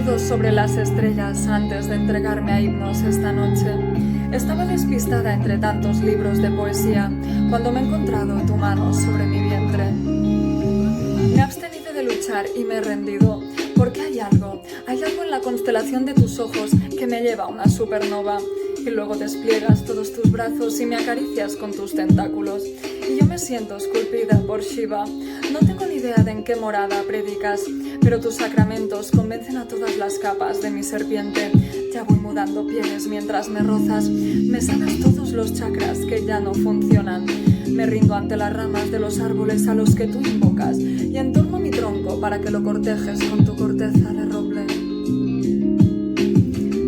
todo sobre las estrellas antes de entregarme a himnos esta noche. Estaba despistada entre tantos libros de poesía cuando me he encontrado tu mano sobre mi vientre. Me he abstenido de luchar y me he rendido, porque hay algo en la constelación de tus ojos que me lleva a una supernova. Y luego despliegas todos tus brazos y me acaricias con tus tentáculos. Y yo me siento esculpida por Shiva. No tengo ni idea de en qué morada predicas, pero tus sacramentos convencen a todas las capas de mi serpiente. Ya voy mudando pieles mientras me rozas. Me sanas todos los chakras que ya no funcionan. Me rindo ante las ramas de los árboles a los que tú invocas y entorno mi tronco para que lo cortejes con tu corteza de roble.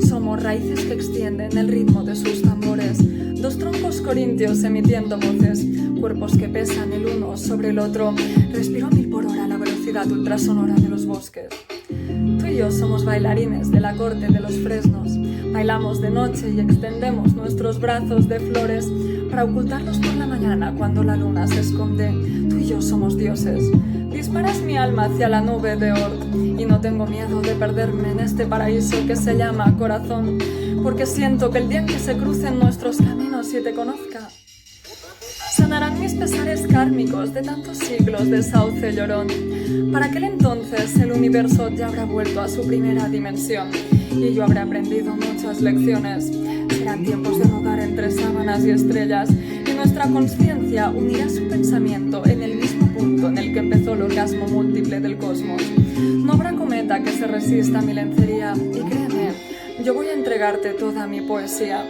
Somos raíces que extienden el ritmo de sus tambores, dos troncos corintios emitiendo voces, cuerpos que pesan el uno sobre el otro. Respiro a 1000 por hora la velocidad ultrasonora de los bosques. Tú y yo somos bailarines de la corte de los fresnos. Bailamos de noche y extendemos nuestros brazos de flores para ocultarlos por la mañana cuando la luna se esconde. Tú y yo somos dioses. Disparas mi alma hacia la nube de Ort y no tengo miedo de perderme en este paraíso que se llama corazón, porque siento que el día en que se crucen nuestros caminos y te conozca, sanarán mis pesares kármicos de tantos siglos de sauce llorón. Para aquel entonces el universo ya habrá vuelto a su primera dimensión y yo habré aprendido muchas lecciones. Serán tiempos de rodar entre sábanas y estrellas y nuestra conciencia unirá su pensamiento en el mismo punto en el que empezó el orgasmo múltiple del cosmos. No habrá cometa que se resista a mi lencería y créeme, yo voy a entregarte toda mi poesía.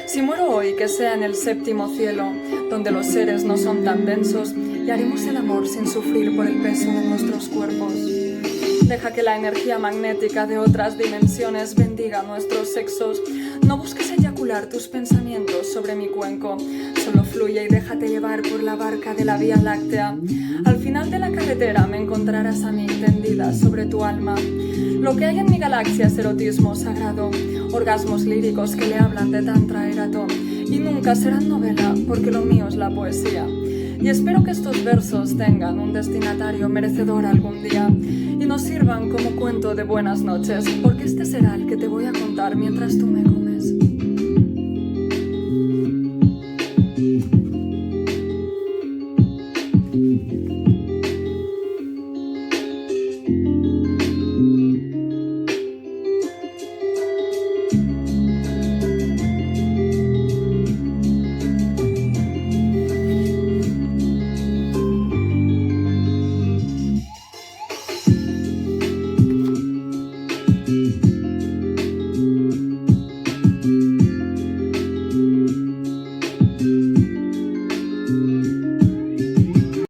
Si muero hoy, que sea en el séptimo cielo, donde los seres no son tan densos y haremos el amor sin sufrir por el peso de nuestros cuerpos. Deja que la energía magnética de otras dimensiones bendiga nuestros sexos. No busques eyacular tus pensamientos sobre mi cuenco. Solo fluye y déjate llevar por la barca de la Vía Láctea. Al final de la carretera me encontrarás a mí tendida sobre tu alma. Lo que hay en mi galaxia es erotismo sagrado, orgasmos líricos que le hablan de Tantra Erato. Y nunca serán novela, porque lo mío es la poesía. Y espero que estos versos tengan un destinatario merecedor algún día y nos sirvan como cuento de buenas noches, porque este será el que te voy a contar mientras tú me comes.